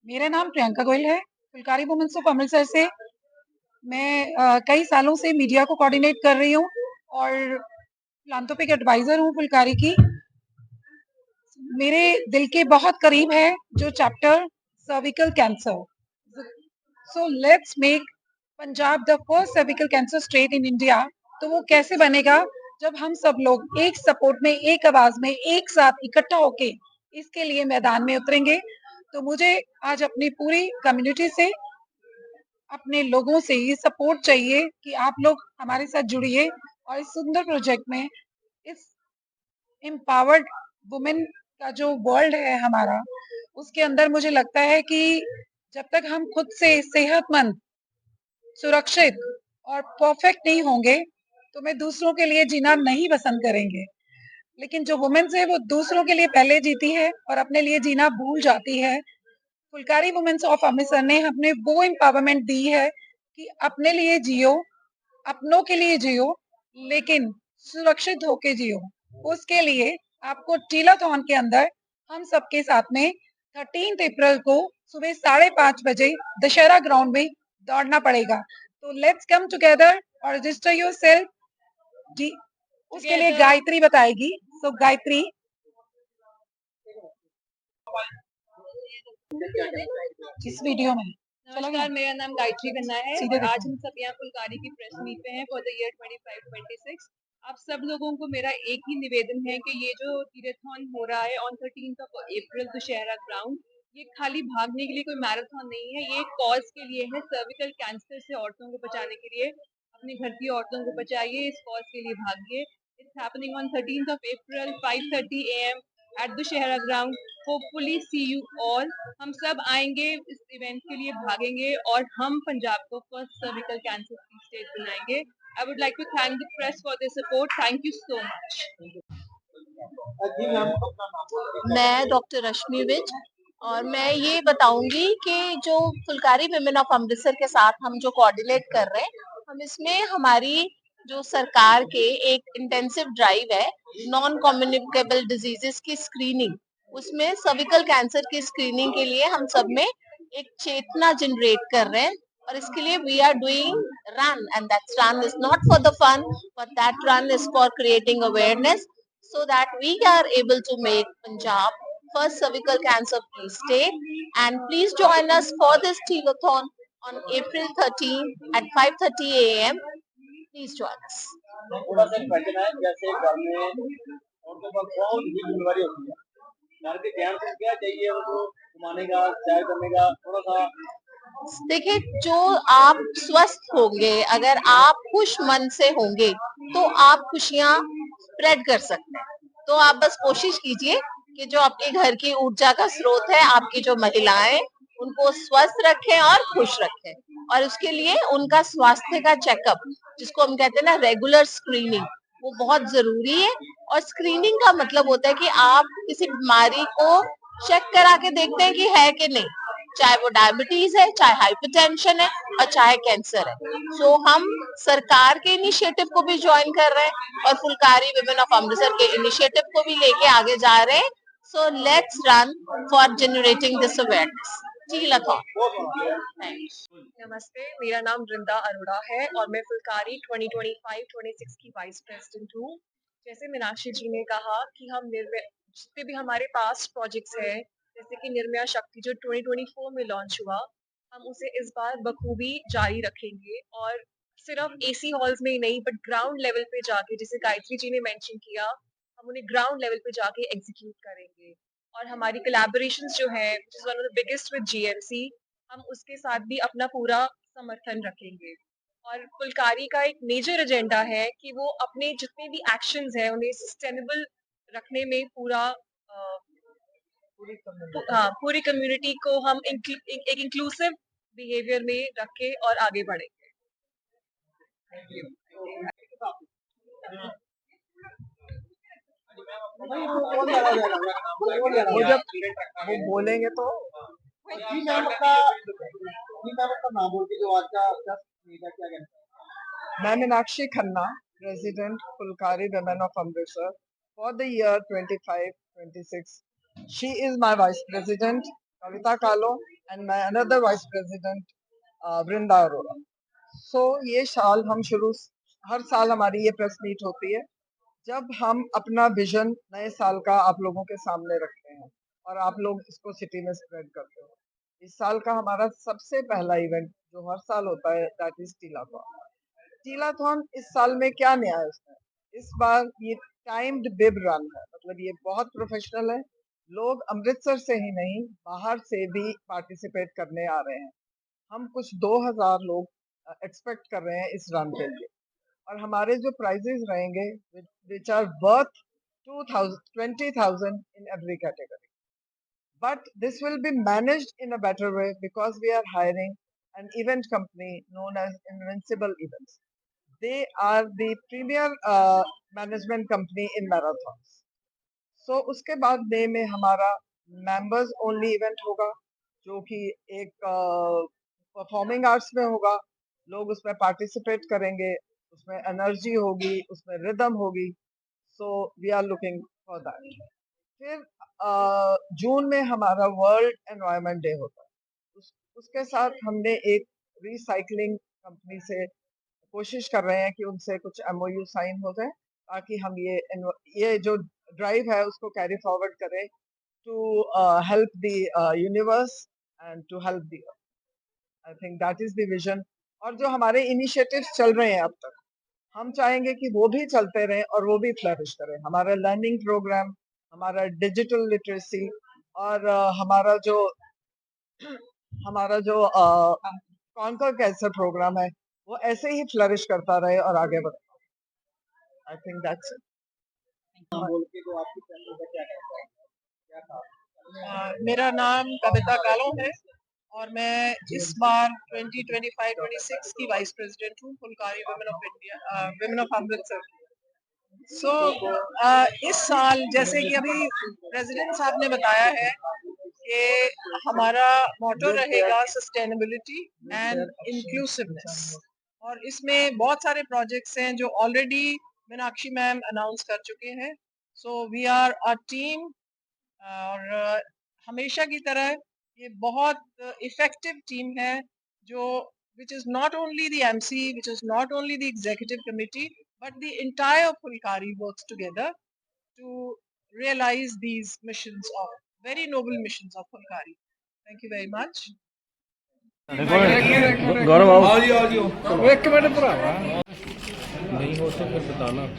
मेरा नाम प्रियंका गोयल है। फुलकारी वुमेन्स ऑफ अमृतसर से मैं कई सालों से मीडिया को कोऑर्डिनेट कर रही हूँ और फिलांथ्रोपिक एडवाइजर हूँ फुलकारी की। मेरे दिल के बहुत करीब है जो chapter cervical cancer. So let's make Punjab the first cervical cancer state in India. तो वो कैसे बनेगा जब हम सब लोग एक सपोर्ट में, एक आवाज में, एक साथ इकट्ठा होके इसके लिए मैदान में उतरेंगे। तो मुझे आज अपनी पूरी कम्युनिटी से, अपने लोगों से ये सपोर्ट चाहिए कि आप लोग हमारे साथ जुड़िए और इस सुंदर प्रोजेक्ट में, इस एम्पावर्ड वुमेन का जो वर्ल्ड है हमारा, उसके अंदर मुझे लगता है कि जब तक हम खुद से सेहतमंद, सुरक्षित और परफेक्ट नहीं होंगे तो मैं दूसरों के लिए जीना नहीं पसंद करेंगे। लेकिन जो वुमेन्स है वो दूसरों के लिए पहले जीती है और अपने लिए जीना भूल जाती है। फुलकारी वुमेन्स ऑफ अमृतसर ने हमें वो एम्पावरमेंट दी है कि अपने लिए जियो, अपनों के लिए जियो, लेकिन सुरक्षित होके जियो। उसके लिए आपको टीलाथॉन के अंदर हम सबके साथ में 13 अप्रैल को सुबह 5:30 बजे दशहरा ग्राउंड में दौड़ना पड़ेगा। तो लेट्स कम टुगेदर और रजिस्टर योरसेल्फ। उसके लिए गायत्री बताएगी। सो गायत्री। इस वीडियो में नमस्कार, मेरा नाम गायत्री खन्ना है और आज हम सब यहाँ फुलकारी की प्रेस मीट पे हैं फॉर द ईयर 25-26। आप सब लोगों को मेरा एक ही निवेदन है कि ये जो तीरथॉन हो रहा है ऑन 13 अप्रैल दुशहरा ग्राउंड, ये खाली भागने के लिए कोई मैराथन नहीं है, ये एक कॉज के लिए है। सर्विकल कैंसर से औरतों को बचाने के लिए अपने घर की औरतों को बचाइए, इस कॉज के लिए भागिए। It's happening on 13 April 5:30 AM at Dussehra ground. Hopefully see you all. हम सब आएंगे इस इवेंट के लिए, भागेंगे और हम पंजाब को first cervical cancer free state बनाएंगे। I would like to thank the press for this support. Thank you so much. मैं डॉक्टर रश्मि विज और मैं ये बताऊंगी कि जो फुलकारी विमेन ऑफ अमृतसर के साथ हम जो कोऑर्डिनेट कर रहे हैं, हम इसमें हमारी जो सरकार के एक इंटेंसिव ड्राइव है नॉन कम्युनिकेबल डिजीजेस की स्क्रीनिंग, उसमें सर्विकल कैंसर की स्क्रीनिंग के लिए हम सब में एक चेतना जनरेट कर रहे हैं। और इसके लिए we are doing run and that run is not for the fun but that run is for creating awareness so that we are able to make Punjab first cervical cancer free state. And please join us for this telethon on April 13 at 5:30 AM. Please join us. थोड़ा सा question है, जैसे घर में औरतों पर बहुत ही जिम्मेदारी होती है, घर के ध्यान से क्या चाहिए उनको घुमाने का, सैर करने का, थोड़ा सा। देखिए, जो आप स्वस्थ होंगे, अगर आप खुश मन से होंगे तो आप खुशियां स्प्रेड कर सकते हैं। तो आप बस कोशिश कीजिए कि जो आपके घर की ऊर्जा का स्रोत है, आपकी जो महिलाएं, उनको स्वस्थ रखें और खुश रखें। और उसके लिए उनका स्वास्थ्य का चेकअप, जिसको हम कहते हैं ना रेगुलर स्क्रीनिंग, वो बहुत जरूरी है। और स्क्रीनिंग का मतलब होता है कि आप किसी बीमारी को चेक करा के देखते हैं कि है कि नहीं, चाहे वो डायबिटीज है, चाहे हाइपरटेंशन है और चाहे कैंसर है। सो हम सरकार के इनिशिएटिव को भी ज्वाइन कर रहे हैं और फुलकारी विमेन ऑफ अमृतसर के इनिशिएटिव को भी लेके आगे जा रहे हैं। So let's run for generating this awareness. नमस्ते, मेरा नाम वृंदा अरोड़ा है और मैं फुलकारी 2025-26 की वाइस प्रेसिडेंट हूँ। जैसे मीनाक्षी जी ने कहा कि हम जितने भी हमारे पास प्रोजेक्ट्स हैं, जैसे कि निर्मया शक्ति जो 2024 में लॉन्च हुआ, हम उसे इस बार बखूबी जारी रखेंगे और सिर्फ एसी हॉल्स में ही नहीं बट ग्राउंड लेवल पे जाके, जैसे गायत्री जी ने मेंशन किया, हम उन्हें ग्राउंड लेवल पे जाके एग्जीक्यूट करेंगे। और हमारी कोलैबोरेशंस जो है which is one of the biggest with GMC, हम उसके साथ भी अपना पूरा समर्थन रखेंगे। और फुलकारी का एक मेजर एजेंडा है कि वो अपने जितने भी एक्शंस हैं उन्हें सस्टेनेबल रखने में पूरी कम्युनिटी को हम एक इंक्लूसिव बिहेवियर में रख के और आगे बढ़ेंगे। वो जब वो बोलेंगे तो मैं Meenakshi Khanna, president Phulkari women of Amritsar for the year 25-26 She is my vice president, Kavita Kalo, and my another vice president, Vrinda Arora. So ये साल हम हर साल हमारी ये प्रेस मीट होती है जब हम अपना विजन नए साल का आप लोगों के सामने रखते हैं और आप लोग इसको सिटी में स्प्रेड करते हो। इस साल का हमारा सबसे पहला इवेंट जो हर साल होता है दैट इज टीलाथॉन। टीलाथॉन इस साल में क्या नया है उसमें? इस बार ये टाइम्ड बिब रन है, मतलब ये बहुत प्रोफेशनल है। लोग अमृतसर से ही नहीं बाहर से भी पार्टिसिपेट करने आ रहे हैं। हम कुछ 2000 लोग एक्सपेक्ट कर रहे हैं इस रन के लिए और हमारे जो प्राइजेस रहेंगे which are worth 20,000 in every category. But this will be managed in a better way because we are hiring an event company known as Invincible Events. They are the premier management company in marathons. So उसके बाद मई में हमारा members only event होगा जो कि एक performing arts में होगा। लोग उसमें पार्टिसिपेट करेंगे, उसमें एनर्जी होगी, उसमें रिदम होगी। So we are looking for that. फिर जून में हमारा वर्ल्ड एनवायरनमेंट डे होता है। उसके साथ हमने एक रिसाइकलिंग कंपनी से कोशिश कर रहे हैं कि उनसे कुछ एमओयू साइन हो जाए ताकि हम ये जो ड्राइव है उसको कैरी फॉरवर्ड करें to help the universe and to help the earth. I think that is the vision. और जो हमारे इनिशिएटिव्स चल रहे हैं अब तक, हम चाहेंगे कि वो भी चलते रहें और वो भी फ्लरिश करें। हमारा लर्निंग प्रोग्राम, हमारा डिजिटल लिटरेसी और हमारा जो कॉन्कर कैंसर प्रोग्राम है वो ऐसे ही फ्लरिश करता रहे और आगे बढ़े। I think that's it. बोल के जो आपकी फैमिली का क्या कहता है, क्या कहा? मेरा नाम कविता कालो है और मैं इस बार 2025-26 की वाइस प्रेसिडेंट हूँ Phulkari women of India, women of Amritsar. इस साल जैसे कि अभी प्रेसिडेंट साहब ने बताया है कि हमारा मोटो रहेगा सस्टेनेबिलिटी एंड इंक्लूसिवनेस और इसमें बहुत सारे प्रोजेक्ट्स हैं जो ऑलरेडी मीनाक्षी मैम अनाउंस कर चुके हैं। So we are a team और हमेशा की तरह ये बहुत इफेक्टिव टीम है जो which is not only the MC, which is not only the executive committee, but the entire Fulkari works together to realize these missions of very noble missions of Fulkari. Thank you very much. गौरव आओ। एक minute भरावा नहीं हो तो फिर बताना है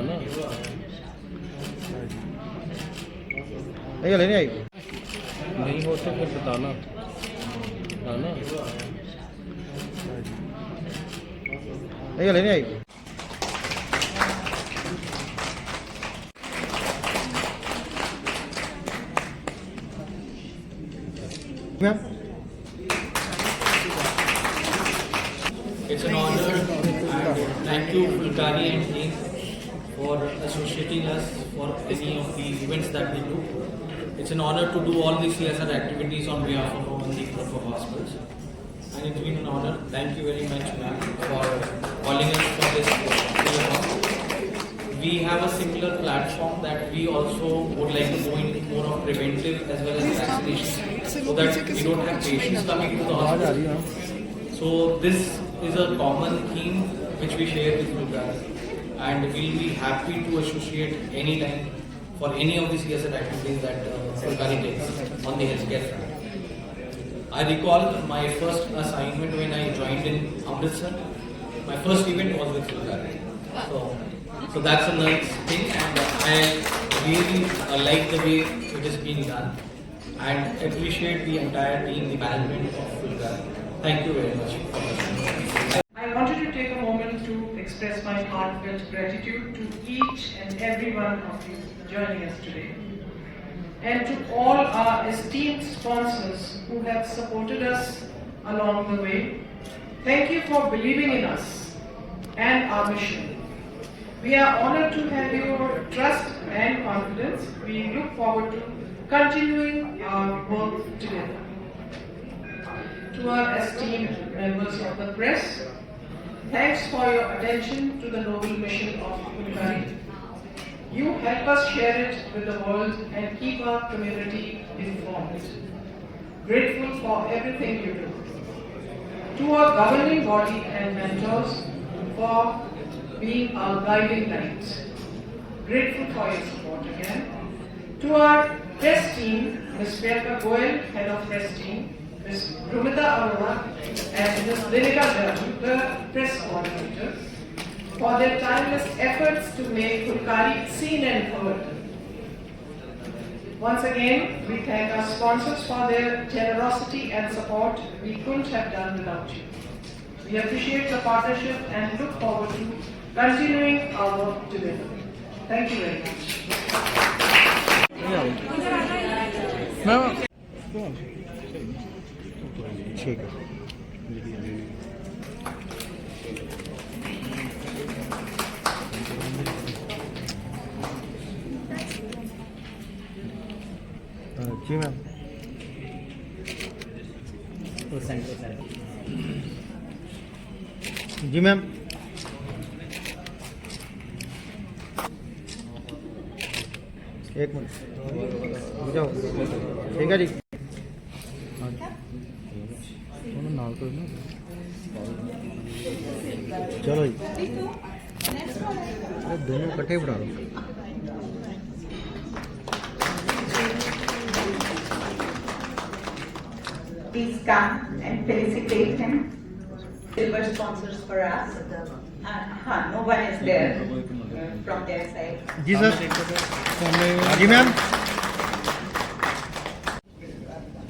ना। नहीं आई, नहीं हो तो फिर बताना है ना। नहीं आई। It's an honor and thank you Fulkari and team for associating us for any of the events that we do. It's an honor to do all these CSR activities on behalf of Amandeep Group of Hospitals. And it's been an honor. Thank you very much ma'am for calling us for this. We have a similar platform that we also would like to go in more of preventive as well as vaccination so that we don't have patients coming to the hospital. So this is a common theme which we share with you guys and we'll be happy to associate anytime for any of the CSR activities that Fulkari takes on the healthcare front. I recall my first assignment when I joined in Amritsar. My first event was with Fulkari. So that's a nice thing and I really like the way it is being done and appreciate the entire team, the management of Fulkari. Thank you very much for listening. I wanted to take a moment to express my heartfelt gratitude to each and every one of you joining us today. And to all our esteemed sponsors who have supported us along the way. Thank you for believing in us and our mission. We are honored to have your trust and confidence. We look forward to continuing our work together. To our esteemed members of the press, thanks for your attention to the noble mission of Fulkari. You help us share it with the world and keep our community informed. Grateful for everything you do. To our governing body and mentors for being our guiding light. Grateful for your support again. To our press team, Ms. Priyanka Goyal, Head of Press Team, Ms. Rumita Arora and Ms. Dinika Jain, the Press Coordinator, for their tireless efforts to make Fulkari seen and heard. Once again, we thank our sponsors for their generosity and support. We couldn't have done without you. We appreciate the partnership and look forward to continuing our work together. Thank you very much. ठीक है जी ma'am जी ma'am एक minute जाओ ठीक है जी नाल तो चलो जी दोनों इकट्ठे बना लो Please come and felicitate him. Silver sponsors for us. No one is there from their side. जी सर जी ma'am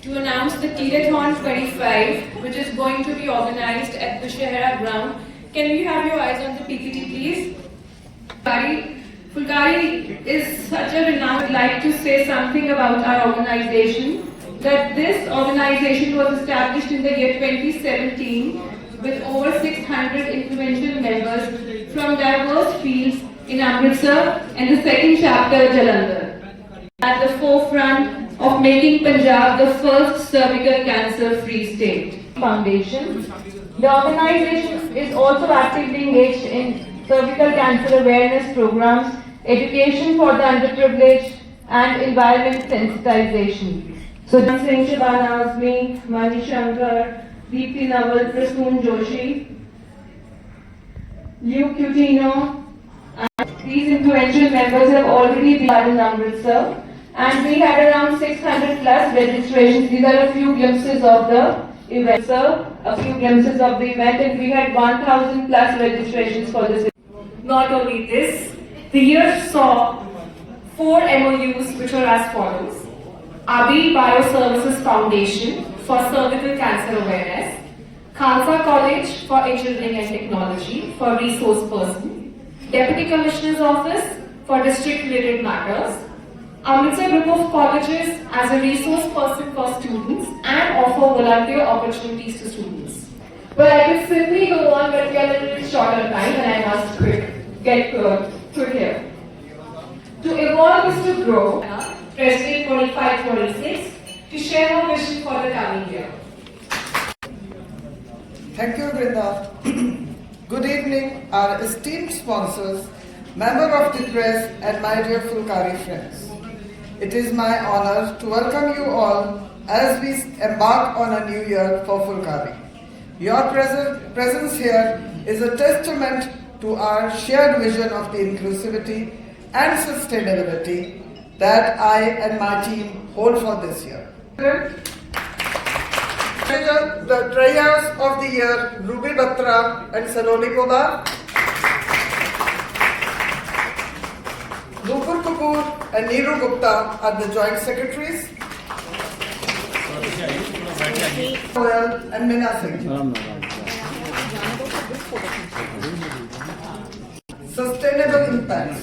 To announce the Telethon 25, which is going to be organized at the Shahara ground. Can we have your eyes on the PPT, please? Fulkari is such a renowned. I would like to say something about our organization. That this organization was established in the year 2017 with over 600 influential members from diverse fields in Amritsar and the second chapter Jalandhar. At the forefront of making Punjab the first cervical cancer-free state. Foundation. The organization is also actively engaged in cervical cancer awareness programs, education for the underprivileged, and environment sensitization. So, Singh Shabana Azmi, Mani Shankar, Deepthi Naval, Prasoon Joshi, Liu Cutino, and these influential members have already been in Amritsar, and we had around 600 plus registrations. These are a few glimpses of the event, sir. A few glimpses of the event, and we had 1,000 plus registrations for this. Not only this, the year saw 4 MOUs which are as follows. Abi Bioservices Foundation for cervical cancer awareness, Khalsa College for Engineering and Technology for resource person, Deputy Commissioner's Office for district related matters, Amritsar Group of Colleges as a resource person for students and offer volunteer opportunities to students. Well, I could simply go on, but we are a little short on time and I must get quick here. To evolve is to grow. President 25-26 to share our vision for the coming year. Thank you, Brinda. Good evening, our esteemed sponsors, member of the press, and my dear Fulkari friends. It is my honor to welcome you all as we embark on a new year for Fulkari. Your presence here is a testament to our shared vision of the inclusivity and sustainability that I and my team hold for this year. The trios of the year, Ruby Batra and Saloni Kobar, Nupur Kapoor and Neeru Gupta are the joint secretaries. Goyal and Meena Singh. Sustainable impacts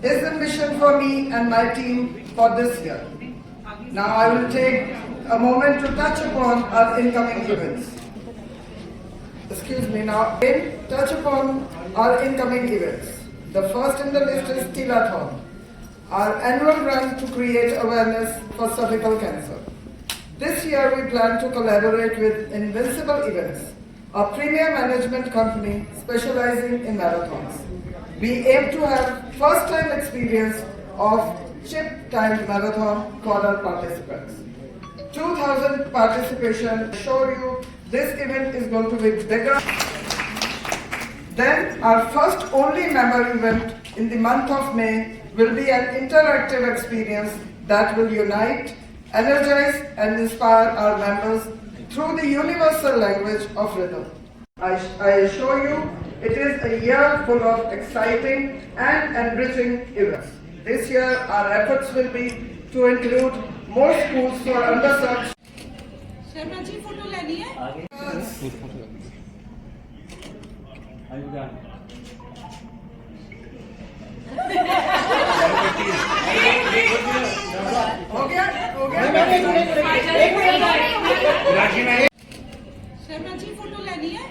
is the mission for me and my team for this year. Now I will take a moment to touch upon our incoming events. Touch upon our incoming events. The first in the list is Telethon, our annual run to create awareness for cervical cancer. This year we plan to collaborate with Invincible Events, a premier management company specializing in marathons. we aim to have first-time experience of chip-timed marathon for our participants. 2,000 participation. I assure you, this event is going to be bigger. Then our first only member event in the month of May will be an interactive experience that will unite, energize and inspire our members through the universal language of rhythm. I assure you, it is a year full of exciting and enriching events. This year our efforts will be to include more schools for underserved. Sharma ji photo लेनी है? हो गया? Sharma ji photo लेनी है?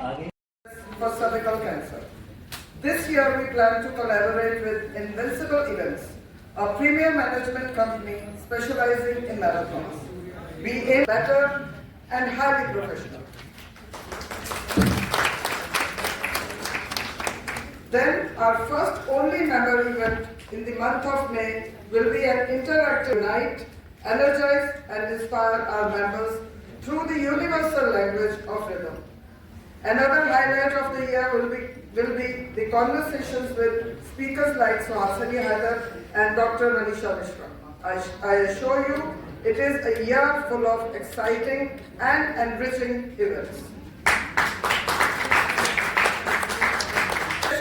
For cervical cancer. This year we plan to collaborate with Invincible Events, a premier management company specializing in marathons. We aim better and highly professional. Then our first only member event in the month of May will be an interactive night, energize and inspire our members through the universal language of rhythm. Another highlight of the year will be the conversations with speakers like Suhasini Haidar and Dr. Manisha Mishra. I assure you, it is a year full of exciting and enriching events.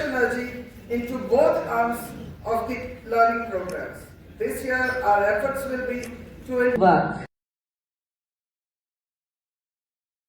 Energy into both arms of the learning programs. This year, our efforts will be to work